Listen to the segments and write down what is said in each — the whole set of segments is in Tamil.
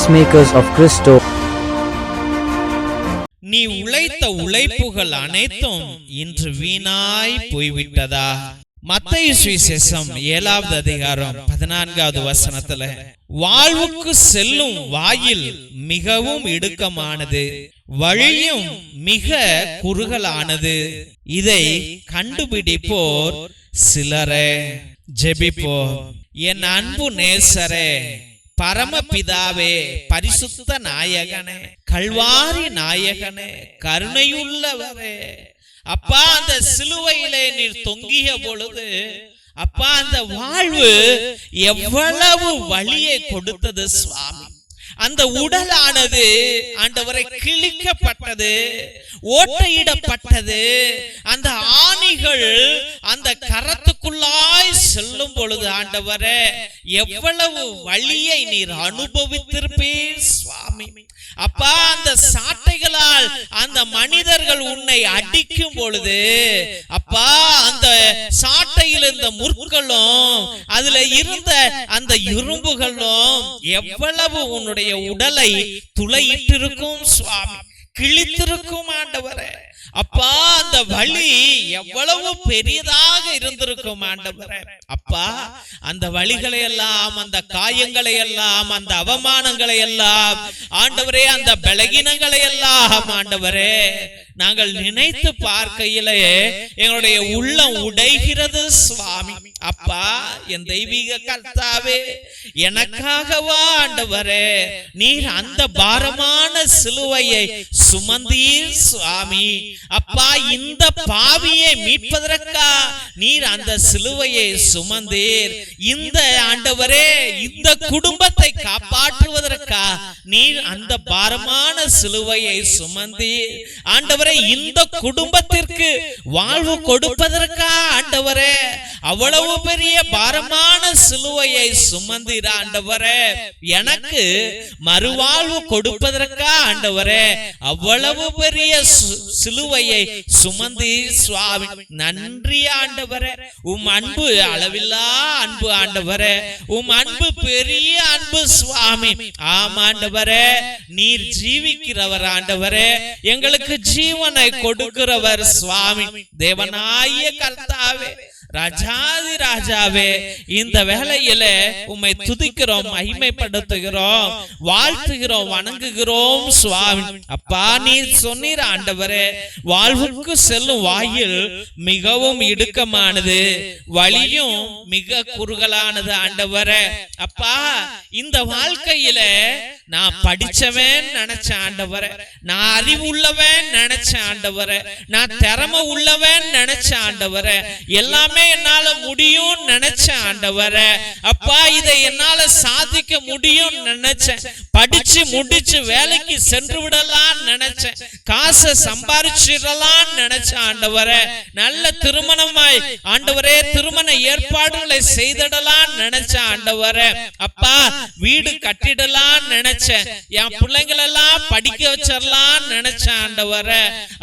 peacemakers of Christo. நீ உழைத்த உழைப்புகள் அனைத்தும் இன்று வீணாய் போய்விட்டதா? மத்தேயு சுவிசேஷம் 7வது அதிகாரம் 14வது வசனத்துல, வாழ்வுக்கு செல்லும் வாயில் மிகவும் இடுக்கமானது, வழியும் மிக குறுகலானது, இதை கண்டுபிடிப்போர் சிலரே. ஜெபிப்போம். என் அன்பு நேசரே, பரமபிதாவே, பரிசுத்த நாயகனே, கல்வாரி நாயகனே, கருணையுள்ளவரே, அப்பா, அந்த சிலுவையிலே நீர் தொங்கிய பொழுது அப்பா, அந்த வாழ்வு எவ்வளவு வலியை கொடுத்தது சுவாமி. அந்த உடலானது ஆண்டவரை கிழிக்கப்பட்டது, ஓட்டையிடப்பட்டது. அந்த ஆணிகள் அந்த கரத்துக்குள்ளாய் செல்லும் பொழுது ஆண்டவரே, எவ்வளவு வலியை நீர் அனுபவித்திருப்பீர் சுவாமி. அப்பா, அந்த சாட்டைகளால் அந்த மனிதர்கள் உன்னை அடிக்கும் பொழுது அப்பா, அந்த சாட்டையில் இருந்த முற்களும் அதுல இருந்த அந்த இரும்புகளும் எவ்வளவு உன்னுடைய உடலை துளையிட்டிருக்கும் சுவாமி, கிழித்திருக்கும் ஆண்டவரே. அப்பா, அந்த வலி எவ்வளவு பெரியதாக இருந்திருக்கும் ஆண்டவரே. அப்பா, அந்த வலிகளை எல்லாம், அந்த காயங்களை எல்லாம், அந்த அவமானங்களை எல்லாம் ஆண்டவரே, அந்த பலகீனங்களை எல்லாம் ஆண்டவரே, நாங்கள் நினைத்து பார்க்கையிலே எங்களுடைய உள்ளம் உடைகிறது சுவாமி. அப்பா, என் தெய்வீக கர்த்தாவே, எனக்காகவா ஆண்டவரே நீர் அந்த பாரமான சிலுவையை சுமந்தீர் சுவாமி. அப்பா, இந்த பாவியை மீட்பதற்கா நீர் அந்த சிலுவையை சுமந்தீர். இந்த ஆண்டவரே, இந்த குடும்பத்தை காப்பாற்றுவதற்கா நீர் அந்த பாரமான சிலுவையை சுமந்தீர். ஆண்டவரே, இந்த குடும்பத்திற்கு வாழ்வு கொடுப்பதற்கா ஆண்டவரே அவ்வளவு பெரிய பாரமான சிலுவையை சுமந்தீர் ஆண்டவரே. எனக்கு மறுவாழ்வு கொடுப்பதற்கா ஆண்டவரே அவ்வளவு பெரிய சிலுவையை சுமந்தீர் சுவாமி. நன்றி ஆண்டவரே. உம் அன்பு அளவில்லா அன்பு ஆண்டவரே. உம் அன்பு பெரிய அன்பு சுவாமி. ஆமாண்டவரே, நீர் ஜீவிக்கிறவர் ஆண்டவரே, எங்களுக்கு ஜீவனை கொடுக்கிறவர் சுவாமி. தேவனாய கர்த்தாவே, ராஜாதி ராஜாவே, இந்த வேளையில உம்மை துதிக்கிறோம், மகிமைப்படுத்துகிறோம், வாழ்த்துகிறோம், வணங்குகிறோம் சுவாமி. அப்பா, நீர் சொன்னீர் ஆண்டவரே, வாழ்வுக்கு செல்லும் வாயில் மிகவும் இடுக்கமானது, வழியும் மிக குறுகலானது ஆண்டவரே. அப்பா, இந்த வாழ்க்கையில நான் படிச்சவன் நினைச்ச ஆண்டவரே, நான் அறிவு உள்ளவன் நினைச்ச ஆண்டவரே, நான் திறமை உள்ளவன் நினைச்ச ஆண்டவரே, எல்லாமே என்னால முடியும் நினைச்ச ஆண்டவரே. அப்பா, இதை என்னால சாதிக்க முடியும் நினைச்சேன், படிச்சு முடிச்சு வேலைக்கு சென்று விடலாம் நினைச்சேன், காசை சம்பாதிச்சிடலாம் நினைச்ச ஆண்டவரே, நல்ல திருமணமாய் ஆண்டவரே திருமண ஏற்பாடுகளை செய்திடலாம் நினைச்ச ஆண்டவரே. அப்பா, வீடு கட்டிடலாம் நினைச்சேன், என் பிள்ளைங்களெல்லாம் படிக்க வச்சிடலாம் நினைச்ச ஆண்டவரே.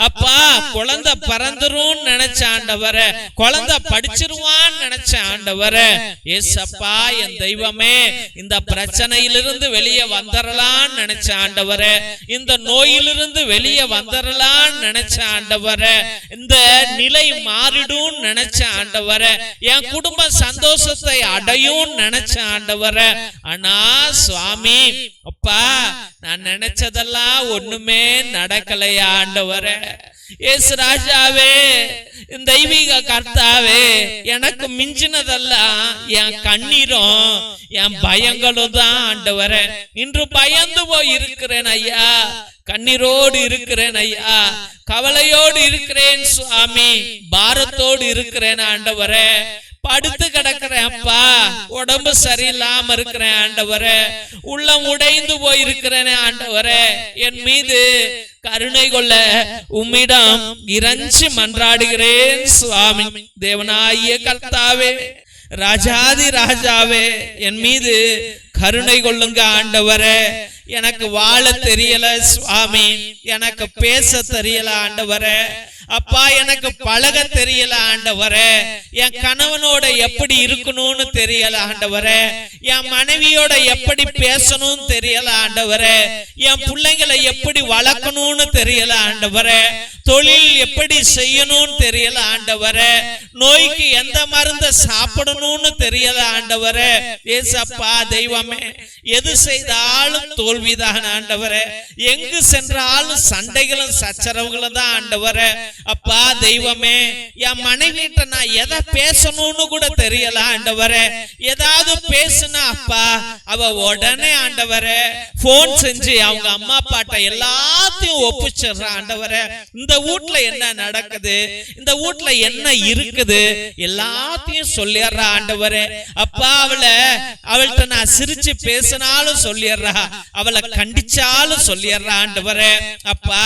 அப்பா, குழந்தை பிறந்துரும் நினைச்ச ஆண்டவரே, குழந்தை படிச்சிருவான் நினைச்ச ஆண்டவரே. ஏசப்பா, என் தெய்வமே, இந்த பிரச்சனையிலிருந்து வெளியே வந்துடலாம் நினைச்ச ஆண்டவரே, இந்த நோயிலிருந்து வெளியே வந்துடலாம் நினைச்ச ஆண்டவரே, இந்த நிலை மாறிடும் நினைச்ச ஆண்டவரே, என் குடும்ப சந்தோஷத்தை அடையும் நினைச்ச ஆண்டவரே. ஆனா சுவாமி, அப்பா, நான் நினைச்சதெல்லாம் ஒண்ணுமே நடக்கலையா ஆண்டவரே. ஏசு ராஜாவே, தெய்வீக கர்த்தாவே, எனக்கு மிஞ்சினதெல்லாம் என் கண்ணீரும் என் பயங்களும் தான் ஆண்டவரே. இன்று பயந்து போய் இருக்கிறேன் ஐயா, கண்ணீரோடு இருக்கிறேன் ஐயா, கவலையோடு இருக்கிறேன் சுவாமி, பாரத்தோடு இருக்கிறேன் ஆண்டவரே. படுத்து கிடக்கிறேன் அப்பா, உடம்பு சரியில்லாம இருக்கிறேன் ஆண்டவரே, உள்ளம் உடைந்து போயிருக்கிறேன் ஆண்டவரே. என் மீது கருணை கொள்ள உம்மிடம் இறைஞ்சி மன்றாடுகிறேன் சுவாமி. தேவனாகிய கர்த்தாவே, ராஜாதி ராஜாவே, என் மீது கருணை கொள்ளுங்க ஆண்டவரே. எனக்கு வாழ தெரியல சுவாமி, எனக்கு பேச தெரியல ஆண்டவரே. அப்பா எனக்கு பழக தெரியல ஆண்டவரே, என் கணவனோட எப்படி இருக்கணும்னு தெரியல ஆண்டவரே, என் மனைவியோட எப்படி பேசணும்னு தெரியல ஆண்டவரே, என் பிள்ளைங்களை எப்படி வளர்க்கணும்னு தெரியல ஆண்டவரே, தொழில் எப்படி செய்யணும்னு தெரியல ஆண்டவரே, நோய்க்கு எந்த மருந்த சாப்பிடணும்னு தெரியல ஆண்டவரே. ஏசப்பா தெய்வமே, எது செய்தாலும் தோல்விதான் ஆண்டவரே, எங்கு சென்றாலும் சண்டைகளும் சச்சரவுகளும் தான் ஆண்டவரே. அப்பா தெய்வமே, என் மனைவிட்ட நான் எதை பேசணும்னு கூட தெரியல ஆண்டவரே. ஏதாவது பேசுனா அப்பா அவ உடனே ஆண்டவரே போன் செஞ்சு அவங்க அம்மா அப்பாட்ட எல்லாத்தையும் ஒப்பிச்சிடுற ஆண்டவரே. இந்த வீட்டுல என்ன நடக்குது, இந்த வீட்டுல என்ன இருக்குது எல்லாத்தையும் சொல்லிடுற ஆண்டவரே. அப்பா அவள்கிட்ட நான் சிரிச்சு பேசினாலும் சொல்லிடுறா, அவளை கண்டிச்சாலும் சொல்லிடுறா ஆண்டவரே. அப்பா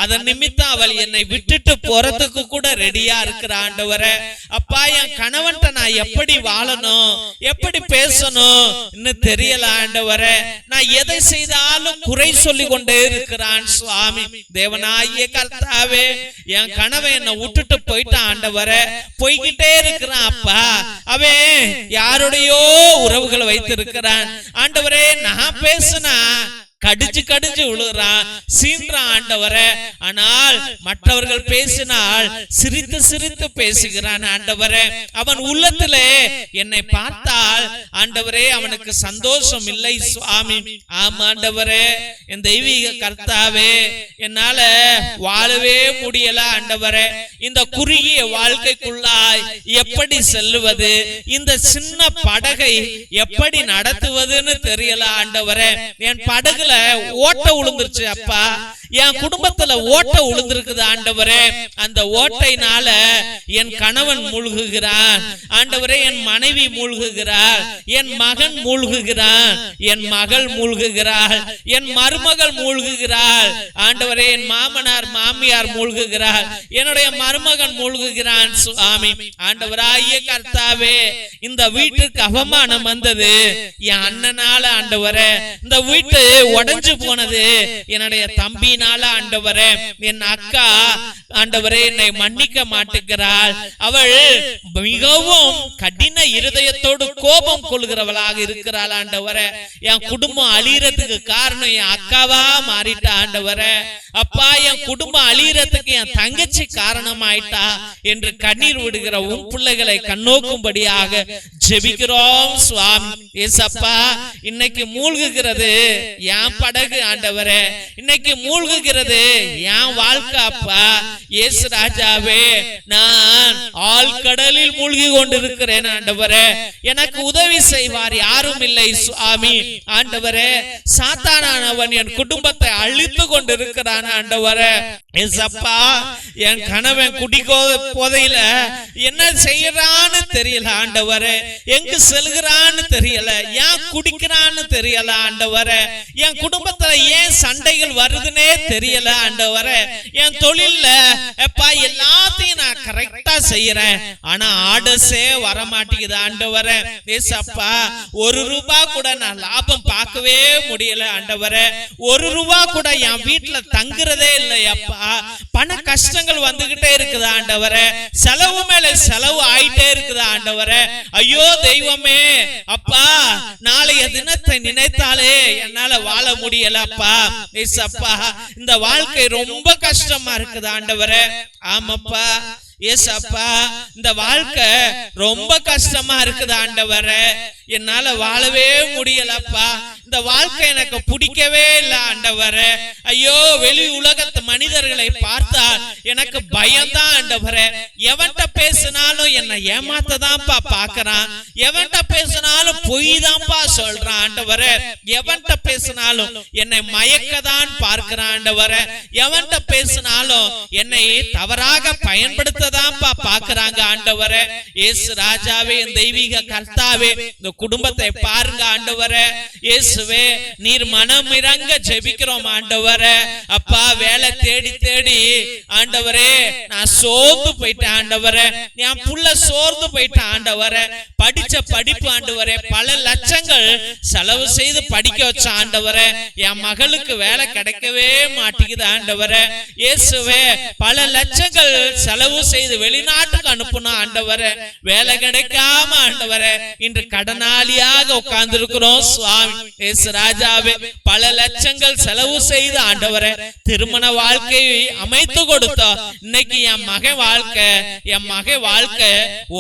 அதன் நிமித்தம் அவள் என்னை விட்டுட்டு போறதுக்கு கூட ரெடியா இருக்கிற ஆண்டவரே. அப்பா என் கணவன்கிட்ட நான் எப்படி வாழணும், எப்படி பேசணும் இன்னும் தெரியல ஆண்டவரே. நான் எதை செய்தாலும் குறை சொல்லி கொண்டே இருக்கிறான் சுவாமி. தேவனாகிய கர்த்தாவே, என் கணவன் என்னை விட்டுட்டு போயிட்டான் ஆண்டவரே, போய்கிட்டே இருக்கிறான் அப்பா. அவன் யாருடையோ உறவுகளை வைத்திருக்கிறான் ஆண்டவரே. நான் பேசுனா கடிச்சு கடிச்சு விழுறான், சீன்றான் ஆண்டவரே. ஆனால் மற்றவர்கள் பேசினால் சிரித்து சிரித்து பேசுகிறான் ஆண்டவரே. அவன் உள்ளத்திலே என்னை பார்த்தால் ஆண்டவரே அவனுக்கு சந்தோஷம் இல்லை சுவாமி. ஆமா ஆண்டவரே, என் தெய்வீக கர்த்தாவே, என்னால வாழவே முடியல ஆண்டவரே. இந்த குறுகிய வாழ்க்கைக்குள்ளாய் எப்படி செல்லுவது, இந்த சின்ன படகை எப்படி நடத்துவதுன்னு தெரியல ஆண்டவரே. என் படகுல ஓட்ட உளுந்துருச்சு அப்பா, என் குடும்பத்துல ஓட்ட உளுந்திருக்குது ஆண்டவரே. அந்த ஓட்டைனால என் கணவன் மூழ்குகிறான் ஆண்டவரே, என் மனைவி மூழ்குகிறாள், என் மகன் மூழ்குகிறான், என் மகள் மூழ்குகிறாள், என் மருமகள் மூழ்குகிறாள் ஆண்டவரே, என் மாமனார் மாமியார் மூழ்குகிறாள், என்னுடைய மருமகன் மூழ்குகிறான் சுவாமி. ஆண்டவராகிய கர்த்தாவே, இந்த வீட்டுக்கு அவமானம் வந்தது என் அண்ணனால ஆண்டவரே. இந்த வீட்டு உடைஞ்சு போனது என்னுடைய தம்பினால ஆண்டவரே. என் அக்கா ஆண்டவரே என்னை மன்னிக்க மாட்டேங்கிறாள். அவள் மிகவும் கடின இருதயத்தோடு கோபம் கொள்கிறவளாக இருக்கிறாள் ஆண்டவரே. என் குடும்பம் அழியறதுக்கு காரணம் என் அக்காவா மாறிட்டா ஆண்டவரே. அப்பா என் குடும்பம் அழியறதுக்கு என் தங்கச்சி காரணமாயிட்டா என்று கண்ணீர் விடுகிற உன் பிள்ளைகளை கண்ணோக்கும்படியாக ஜெபிக்கிறோம் சுவாமி. ஏசப்பா, இன்னைக்கு மூழ்குகிறது என் படகு ஆண்டவரே, இன்னைக்கு மூழ்குகிறது என் வாழ்க்கை அப்பா. இயேசு ராஜாவே, நான் ஆழ்கடலில் மூழ்கி கொண்டிருக்கிறேன் ஆண்டவரே. எனக்கு உதவி செய்வார் யாரும் இல்லை சுவாமி. ஆண்டவரே, சாத்தானானவன் என் குடும்பத்தை அழித்து கொண்டிருக்கிறான் ஆண்டவரே. ஏசப்பா, என் கணவன் குடிக்கோ போதையில என்ன செய்யறான்னு தெரியல ஆண்டவரே, எங்கு செல்கிறான்னு தெரியல, ஏன் குடிக்கிறான்னு தெரியல ஆண்டவரே. என் குடும்பத்துல ஏன் சண்டைகள் வருதுன்னே தெரியல ஆண்டவரே. என் தொழில்ல எப்பா எல்லாத்தையும் நான் கரெக்டா செய்யறேன், ஆனா ஆர்டர்ஸே வர மாட்டேங்குது ஆண்டவரே. ஏசப்பா, ₹1 கூட நான் லாபம் பார்க்கவே முடியல ஆண்டவரே. ₹1 கூட என் வீட்டுல தங்குறதே இல்லையப்பா. பண கஷ்டங்கள் வந்துகிட்டே இருக்குது ஆண்டவரே. செலவு மேல செலவு ஆயிட்டே இருக்குது ஆண்டவரே. ஐயோ தெய்வமே, அப்பா நாளைய தினத்தை நினைத்தாலே என்னால வாழ முடியல அப்பா. ஏசப்பா, இந்த வாழ்க்கை ரொம்ப கஷ்டமா இருக்குது ஆண்டவரே. ஆமாப்பா ஏசப்பா, இந்த வாழ்க்கை ரொம்ப கஷ்டமா இருக்குது ஆண்டவரே. என்னால வாழவே முடியலப்பா. இந்த வாழ்க்கை எனக்கு பிடிக்கவே இல்லை ஆண்டவரே. ஐயோ, வெளி உலகத்து மனிதர்களை பார்த்தால் எனக்கு பயம்தான் ஆண்டவரே. எவன்கிட்ட பேசினாலும் என்னை ஏமாத்ததான்ப்பா பாக்குறான், எவன்கிட்ட பேசினாலும் பொய் தான்ப்பா சொல்றான் ஆண்டவரே. எவன்கிட்ட பேசினாலும் என்னை மயக்கதான் பார்க்கிறான் ஆண்டவரே. எவன்கிட்ட பேசினாலும் என்னை தவறாக பயன்படுத்ததான்ப்பா பாக்குறாங்க ஆண்டவரே. இயேசு ராஜாவே, என் தெய்வீக கர்த்தாவே, இந்த குடும்பத்தை பாருங்க ஆண்டவரே. இயேசு இயேசுவே நீர் மனமிரங்க ஜெபிக்கிறோம் ஆண்டவரே. அப்பா வேலை தேடி தேடி ஆண்டவரே நான் சோர்ந்து போயிட்டேன் ஆண்டவரே, என் புள்ள சோர்ந்து போயிட்டேன் ஆண்டவரே. படிச்ச படிப்பு ஆண்டவரே பல லட்சங்கள் செலவு செய்து படிக்க வச்ச ஆண்டவரே, என் மகளுக்கு வேலை கிடைக்கவே மாட்டேங்குது ஆண்டவரே. இயேசுவே பல லட்சங்கள் செலவு செய்து வெளிநாட்டுக்கு அனுப்பணும் ஆண்டவரே, வேலை கிடைக்காம ஆண்டவரே இன்று கடனாளியாக உட்கார்ந்து இருக்கிறோம் சுவாமி. இயேசு ராஜாவே பல லட்சங்கள் செலவு செய்து ஆண்டவரே திருமண வாழ்க்கையை அமைத்து கொடுத்தோம். இன்னைக்கு என் மகன் வாழ்க்கை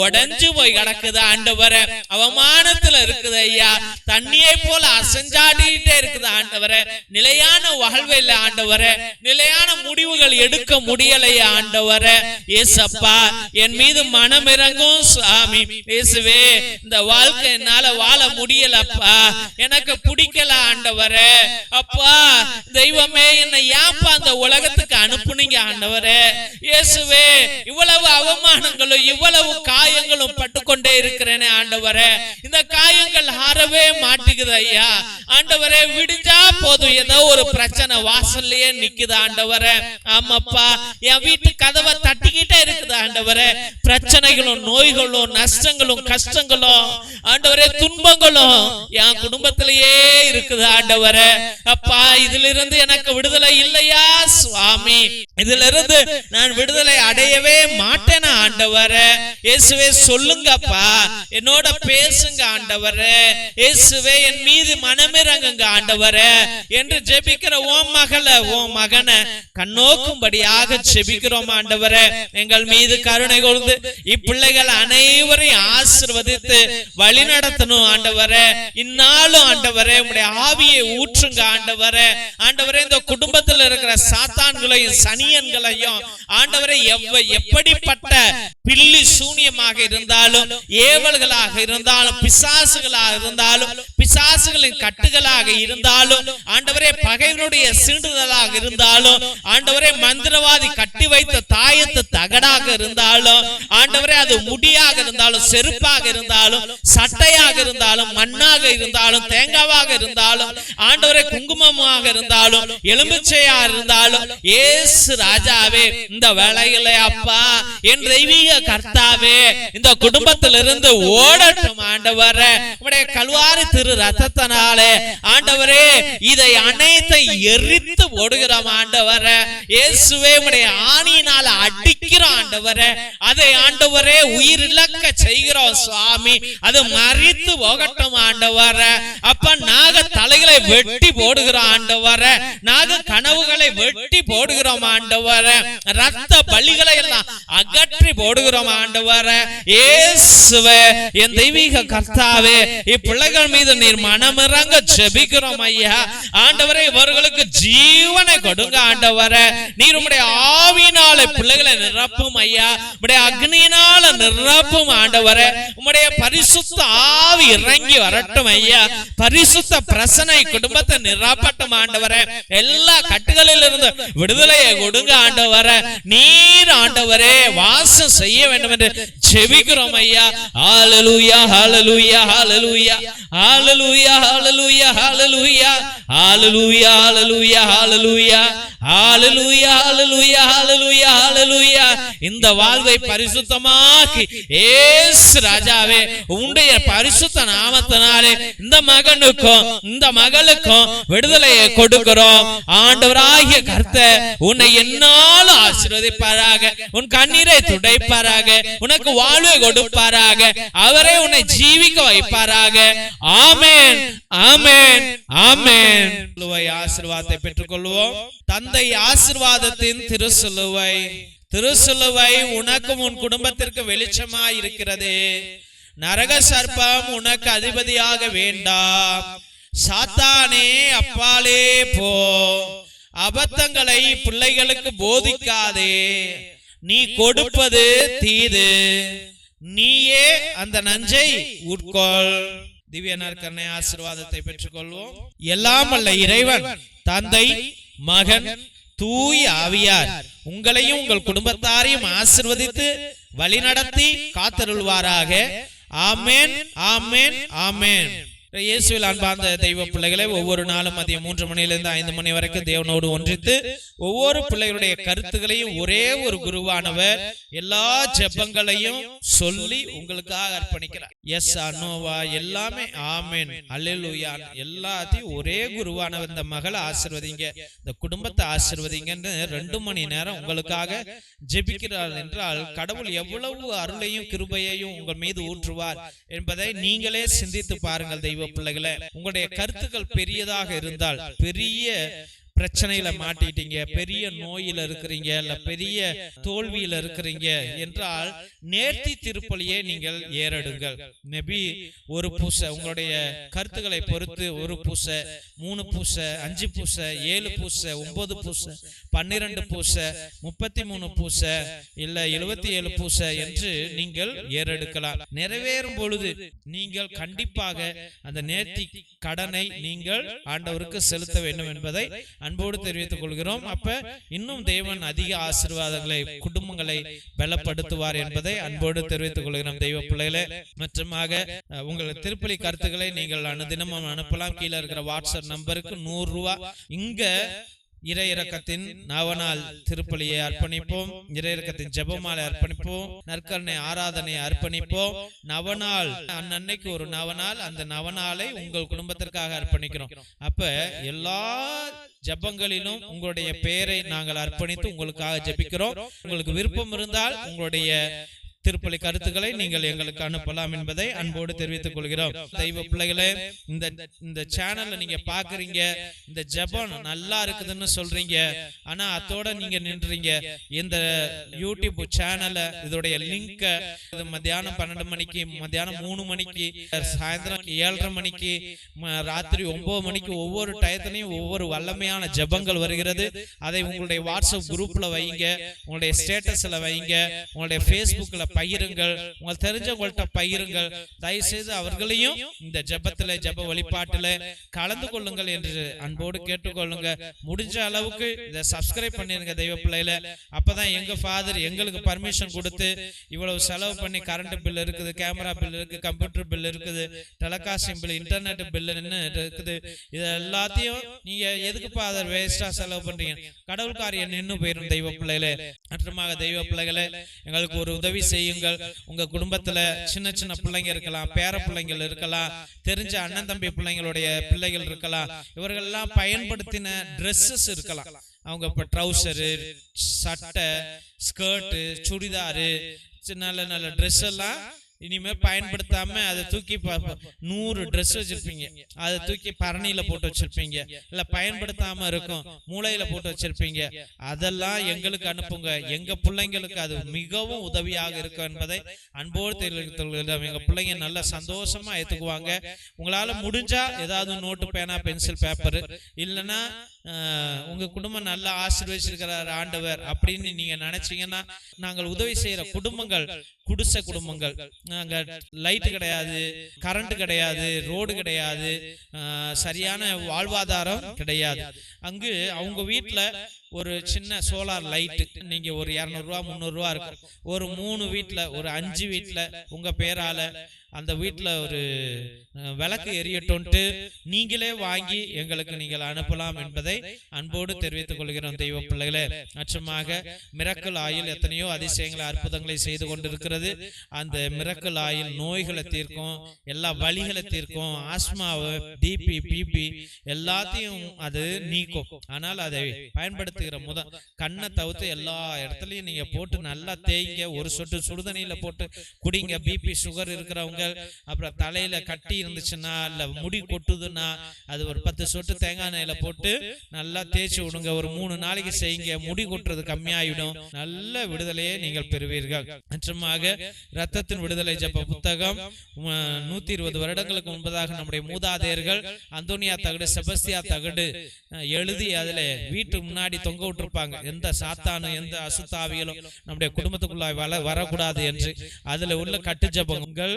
உடைஞ்சு போய் கிடக்குது ஆண்டவரே, அவமானத்துல இருக்குது ஐயா, தண்ணியை போல அசஞ்சாடிட்டே இருக்குது ஆண்டவரே. நிலையான வாழ்வை இல்ல ஆண்டவரே, நிலையான முடிவுகள் எடுக்க முடியலையா ஆண்டவரே. ஏசப்பா என் மீது மனம் இறங்கும் சுவாமி. இயேசுவே இந்த வாழ்க்கை என்னால வாழ முடியலப்பா, எனக்கு பிடிக்கல ஆண்டவரே. அப்பா தெய்வமே என்னை ஏப்பா அந்த உலகத்துக்கு அனுப்புனீங்க ஆண்டவரே. இயேசுவே இவ்வளவு அவமானங்களும் இவ்வளவு காயங்களும் பட்டுக்கொண்டே இருக்கிறேனே ஆண்டவரே, இந்த காயங்கள் ஆறவே மாட்டேங்குது ஐயா ஆண்டவரே. விடிஞ்சா போதும் ஏதோ ஒரு பிரச்சனை வாசல்லையே நிக்குது ஆண்டவரே. ஆமாப்பா என் வீட்டு கதவை தட்டிக்கிட்டே இருக்குது ஆண்டவரே. பிரச்சனைகளும் நோய்களும் நஷ்டங்களும் கஷ்டங்களும் ஆண்டவரே துன்பங்களும் என் குடும்பத்திலேயே இருக்குது ஆண்டவரே. அப்பா இதிலிருந்து எனக்கு விடுதலை இல்லையா சுவாமி, இதிலிருந்து நான் விடுதலை அடையவே மாட்டேனா ஆண்டவரே. இயேசுவே சொல்லுங்கப்பா, என்னோட பேசுங்க ஆண்டவரே. இயேசுவே என் மீது மனமிறங்குங்க ஆண்டவரே என்று ஜெபிக்கிற ஓம் மகனை கண்ணோக்கும்படியாக ஜெபிக்கிறோம் ஆண்டவரே. எங்கள் மீது கருணை கொண்டு இப்பிள்ளைகள் அனைவரையும் ஆசீர்வதித்து வழி நடத்தணும் ஆண்டவரே. இந்நாளும் ஆண்டவரே உம்முடைய ஆவியை ஊற்றுங்க ஆண்டவரே. ஆண்டவரே இந்த குடும்பத்தில் இருக்கிற சாத்தான்களையும் சனியன்களையும் ஆண்டவரே எப்படிப்பட்ட பில்லி சூனியமாக இருந்தாலும் ஏவல்களாக இருந்தாலும் பிசாசுகளாக இருந்தாலும் பிசாசுகளின் கட்டுகளாக இருந்தாலும் ஆண்டவரே பகைவனுடைய சீண்டுதலாக இருந்தாலும் ஆண்டவரே மந்திரவாதி கட்டி வைத்த தாயத்து தகடாக இருந்தாலும் ஆண்டவரே அது முடியாக இருந்தாலும் செருப்பாக இருந்தாலும் சட்டையாக இருந்தாலும் மண்ணாக இருந்தாலும் தேங்காவாக இருந்தாலும் ஆண்டவரே குங்குமமாக இருந்தாலும் எலுமிச்சையாக இருந்தாலும் இயேசு ராஜாவே இந்த வேளையில அப்பா என் தெய்வீக கர்த்தாவே இந்த குடும்பத்திலிருந்து ஓடட்டும் ஆண்டவரே. உம்முடைய கல்வாரி திரு ரத்தத்தினாலே ஆண்டவரே இதை அனைத்தை எரித்து ஓடுகிறோம் ஆண்டவரே. இயேசுவே உம்முடைய ஆணியினால அடிக்கிறோம் ஆண்டவரே, அதை ஆண்டவரே உயிர் இழக்க செய்கிறோம் சுவாமி, அது மரித்து போகட்டும் ஆண்டவரே. அப்ப நாக தலைகளை வெட்டி போடுகிறோம் ஆண்டவரே, நாக கனவுகளை வெட்டி போடுகிறோம் ஆண்டவரே, ரத்த பலிகளை எல்லாம் அகற்றி போடுகிறோம் ஆண்டவரே. இயேசுவே என் தெய்வீக கர்த்தாவே இப்பிள்ளைகள் மீது நீர் மனமிறங்க ஜெபிக்கிறோம் ஐயா ஆண்டவரே. இவர்களுக்கு ஜீவனை கொடுங்க ஆண்டவரே. நீர் உம்முடைய ஆவியினாலே பிள்ளைகளை நிரப்பும் ஐயா, உம்முடைய அக்னியினால நிரப்பும் ஆண்டவரே. உம்முடைய பரிசுத்த ஆவி இறங்கி வரட்டும் ஐயா, பரிசுத்த பிரசனை குடும்பத்தை நிரப்பட்டும் ஆண்டவரே. எல்லா கட்டுகளில் இருந்து விடுதலையை கொடுங்க ஆண்டவரே. நீர் ஆண்டவரே வாசம் செய்ய வேண்டும் என்று ஜெபிக்கிறோம் ஐயா. ஹல்லேலூயா ஹல்லேலூயா ஹல்லேலூயா ஹல்லேலூயா ஹல்லேலூயா ஹல்லேலூயா ஹல்லேலூயா ஹல்லேலூயா ஹல்லேலூயா ஹல்லேலூயா ஹல்லேலூயா ஹல்லேலூயா ஹல்லேலூயா. இந்த வாழ்வை பரிசுத்தமாக்கி இயேசு ராஜாவே உம்முடைய பரிசுத்த நாமத்தினாலே இந்த மகனுக்கும் இந்த மகளுக்கும் விடுதலையை கொடுக்கிறோம் ஆண்டவராகிய கர்த்தர் உன்னை என்னாலும் ஆசீர்வதிப்பாராக, உன் கண்ணீரை துடைப்பாராக, உனக்கு வாழ்வை கொடுப்பாராக, அவரே உன்னை ஜீவிக்க வைப்பாராக. ஆமென் ஆமென் ஆமென். ஆசீர்வாதத்தை பெற்றுக் கொள்வோம். தந்தை ஆசீர்வாதத்தின் திருசிலுவை, திருசிலுவை உனக்கும் உன் குடும்பத்திற்கு வெளிச்சமாய் இருக்கிறது. நரக சர்ப்பம் உனக்கு அதிபதியாக வேண்டாம். சாத்தானே அப்பாலே போ. அபத்தங்களை பிள்ளைகளுக்கு போதிக்காதே. நீ கொடுப்பது தீது, நீயே அந்த நஞ்சை உட்கொள். திவ்ய நற்கருணை ஆசீர்வாதத்தை பெற்றுக் கொள்வோம். எல்லாம் வல்ல இறைவன் தந்தை மகன் தூய ஆவியார் உங்களையும் உங்கள் குடும்பத்தாரையும் ஆசீர்வதித்து வழிநடத்தி காத்தருள்வாராக. ஆமென் ஆமென் ஆமென். இயேசுவில் அன்பார்ந்த தெய்வ பிள்ளைகளை, ஒவ்வொரு நாளும் மதியம் 3 மணியிலிருந்து 5 மணி வரைக்கும் தேவனோடு ஒன்றித்து ஒவ்வொரு பிள்ளைகளுடைய கருத்துக்களையும் ஒரே ஒரு குருவானவர் எல்லா ஜெபங்களையும் சொல்லி உங்களுக்காக அர்ப்பணிக்கிறார். எஸ் அனோவா எல்லாமே ஆமென் அல்லேலூயா எல்லாத்தையும் ஒரே குருவானவர் இந்த மகளை ஆசீர்வதிங்க, இந்த குடும்பத்தை ஆசீர்வதிங்கன்னு 2 மணி நேரம் உங்களுக்காக ஜெபிக்கிறார் என்றால் கடவுள் எவ்வளவு அருளையும் கிருபையையும் உங்கள் மீது ஊற்றுவார் என்பதை நீங்களே சிந்தித்து பாருங்கள். தெய்வ பிள்ளைகளே, உங்களுடைய கருத்துக்கள் பெரியதாக இருந்தால், பெரிய பிரச்சனையில மாட்டிட்டீங்க, பெரிய நோயில இருக்கிறீங்க, இல்ல பெரிய தோல்வியில இருக்கிறீங்க என்றால் நேர்த்தி திருப்பலியை நீங்கள் ஏறெடுங்கள். மேபி ஒரு பூசை உங்களுடைய கருத்துக்களை பொறுத்து 1 பூசை, 3 பூசை, 5 பூசை, 7 பூசை, 9 பூசை, 12 பூசை, 33 பூசை, இல்ல 77 பூசை என்று நீங்கள் ஏறெடுக்கலாம். நிறைவேறும் பொழுது நீங்கள் கண்டிப்பாக அந்த நேர்த்தி கடனை நீங்கள் ஆண்டவருக்கு செலுத்த வேண்டும் என்பதை அன்போடு தெரிவித்துக் கொள்கிறோம். அப்ப இன்னும் தேவன் அதிக ஆசீர்வாதங்களை, குடும்பங்களை பலப்படுத்துவார் என்பதை அன்போடு தெரிவித்துக் கொள்கிறோம். தெய்வ பிள்ளைகளே, மற்றமாக உங்கள் திருப்பலி கருத்துக்களை நீங்கள் அனுதினமும் அனுப்பலாம். கீழே இருக்கிற வாட்ஸ்அப் நம்பருக்கு 100 ரூபாய். இங்க இறையிறக்கத்தின் நவநாள் திருப்பலியை அர்ப்பணிப்போம், இறையிறக்கத்தின் ஜெபமாலை அர்ப்பணிப்போம், நற்கருணை ஆராதனை அர்ப்பணிப்போம். நவநாள் அன்னைக்கு ஒரு நவநாள், அந்த நவநாளை உங்கள் குடும்பத்திற்காக அர்ப்பணிக்கிறோம். அப்ப எல்லா ஜெபங்களிலும் உங்களுடைய பெயரை நாங்கள் அர்ப்பணித்து உங்களுக்காக ஜெபிக்கிறோம். உங்களுக்கு விருப்பம் இருந்தால் உங்களுடைய திருப்பலி கருத்துக்களை நீங்கள் எங்களுக்கு அனுப்பலாம் என்பதை அன்போடு தெரிவித்துக் கொள்கிறோம். தெய்வ பிள்ளைகளே, இந்த சேனல்ல நீங்க பாக்குறீங்க, இந்த ஜெபம் நல்லா இருக்குதுன்னு சொல்றீங்க, ஆனா அதோட நீங்க நின்றீங்க. இந்த யூடியூப் சேனல்ல இதோடைய லிங்க் மத்தியானம் 12 மணிக்கு, மத்தியானம் 3 மணிக்கு, சாயந்தரம் 7:30 மணிக்கு, ராத்திரி 9 மணிக்கு ஒவ்வொரு டயத்திலையும் ஒவ்வொரு வல்லமையான ஜெபங்கள் வருகிறது. அதை உங்களுடைய வாட்ஸ்அப் குரூப்ல வைங்க, உங்களுடைய ஸ்டேட்டஸ்ல வைங்க, உங்களுடைய ஃபேஸ்புக்ல பகிருங்கள், உங்களுக்கு தெரிஞ்சவங்கள்ட்ட பகிருங்கள். தயவு செய்து அவர்களையும் இந்த ஜெபத்துல, ஜெப வழிபாட்டுல கலந்து கொள்ளுங்கள் என்று அன்போடு கேட்டுக்கொள்ளுங்க. முடிஞ்ச அளவுக்கு இதை சப்ஸ்கிரைப் பண்ணிருங்க தெய்வ பிள்ளையில. அப்பதான் எங்க ஃபாதர் எங்களுக்கு பர்மிஷன் கொடுத்து இவ்வளவு செலவு பண்ணி, கரண்ட் பில் இருக்குது, கேமரா பில் இருக்கு, கம்ப்யூட்டர் பில் இருக்குது, டெலிகாஸ்டிங் பில், இன்டர்நெட் பில் இருக்குது. இது எல்லாத்தையும் நீங்க எதுக்கு ஃபாதர் வேஸ்டா செலவு பண்றீங்க? கடவுள் காரியம் நின்று போயிடும் தெய்வ பிள்ளைகளே. மற்றமாக தெய்வ பிள்ளைகளே, எங்களுக்கு ஒரு உதவி செய்யுங்கள். உங்க குடும்பத்துல சின்ன சின்ன பிள்ளைங்க இருக்கலாம், பேர பிள்ளைங்கள் இருக்கலாம், தெரிஞ்ச அண்ணன் தம்பி பிள்ளைங்களுடைய பிள்ளைகள் இருக்கலாம். இவர்கள் எல்லாம் பயன்படுத்தின ட்ரெஸ்ஸஸ் இருக்கலாம். அவங்க இப்ப ட்ரௌசரு, சட்டை, ஸ்கர்ட்டு, சுடிதாரு, நல்ல நல்ல ட்ரெஸ் எல்லாம் இனிமே பயன்படுத்தாம அதை தூக்கி 100 ட்ரெஸ் வச்சிருப்பீங்க, அதை தூக்கி பரணியில போட்டு வச்சிருப்பீங்க, இல்ல பயன்படுத்தாம இருக்கும் மூளையில போட்டு வச்சிருப்பீங்க. அதெல்லாம் எங்களுக்கு அனுப்புங்க, எங்க பிள்ளைங்களுக்கு அது மிகவும் உதவியாக இருக்கும் என்பதை அன்போடு தெரிவித்துள்ளோம். எங்க பிள்ளைங்க நல்ல சந்தோஷமா ஏத்துக்குவாங்க. உங்களால முடிஞ்சா ஏதாவது நோட்டு, பேனா, பென்சில், பேப்பர், இல்லைன்னா உங்க குடும்பம் நல்லா ஆசீர்வதிச்சிருக்கிறார் ஆண்டவர் அப்படின்னு நீங்க நினைச்சீங்கன்னா, நாங்கள் உதவி செய்யற குடும்பங்கள் குடிசை குடும்பங்கள், நாங்க லைட் கிடையாது, கரண்ட் கிடையாது, ரோடு கிடையாது, சரியான வாழ்வாதாரம் கிடையாது. அங்கு அவங்க வீட்டுல ஒரு சின்ன சோலார் லைட் நீங்க ஒரு 200 ரூபா 300 ரூபா இருக்கும். ஒரு 3 வீட்டுல, ஒரு 5 வீட்டுல உங்க பேரால அந்த வீட்டுல ஒரு விளக்கு எரியட்டோன்ட்டு நீங்களே வாங்கி எங்களுக்கு நீங்கள் அனுப்பலாம் என்பதை அன்போடு தெரிவித்துக் கொள்கிறோம் தெய்வ பிள்ளைகளே. மற்றமாக மிரக்கல் ஆயில் எத்தனையோ அதிசயங்களை, அற்புதங்களை செய்து கொண்டிருக்கிறது. அந்த மிரக்கல் ஆயில் நோய்களை தீர்க்கும், எல்லா வலிகளை தீர்க்கும், ஆஸ்மாவை, டிபி, பிபி எல்லாத்தையும் அது நீக்கும். ஆனால் அதை பயன்படுத்துகிற கண்ணை தவிர்த்து எல்லா இடத்துலயும் நீங்க போட்டு நல்லா தேய்ங்க. ஒரு சொட்டு சுடுதண்ணியில போட்டு குடிங்க. பிபி, சுகர் இருக்கிறவங்க, அப்புறம் தலையில கட்டி இருந்துச்சுன்னா, இல்ல முடி கொட்டுதுன்னா, அது ஒரு 10 சொட்டு தேங்காய் எண்ணெயில போட்டு நல்லா தேய்ச்சி விடுங்க. ஒரு 3 நாளைக்கு செய்யுங்க. முடி கொட்டுறது கம்மியாயிடும். நல்ல விடுதலையை நீங்கள் பெறுவீர்கள். மற்றமாக இரத்தத்தின் விடுதலை ஜெப புத்தகம் 120 வருடங்களுக்கு முன்பதாக நம்முடைய மூதாதையர்கள் அந்தோனியா தகடு, செபஸ்தியா தகடு எழுதி அதுல வீட்டு முன்னாடி தொங்க விட்டுருப்பாங்க. எந்த சாத்தானும் எந்த அசுத்தாவிகளும் நம்முடைய குடும்பத்துக்குள்ளாய் வரக்கூடாது என்று. அதுல உள்ள கட்டு ஜபங்கள்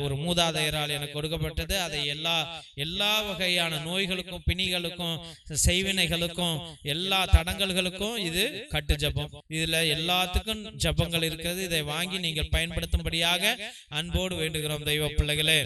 ஒரு மூதாதையரால் எனக்கு கொடுக்கப்பட்டது. அதை எல்லா வகையான நோய்களுக்கும், பிணிகளுக்கும், செய்வினைகளுக்கும், எல்லா தடங்கல்களுக்கும் இது கட்டு ஜபம். இதுல எல்லாத்துக்கும் ஜபங்கள் இருக்கிறது. இதை வாங்கி நீங்கள் பயன்படுத்தும்படியாக அன்போடு வேண்டுகிறோம் தெய்வ பிள்ளைகளே.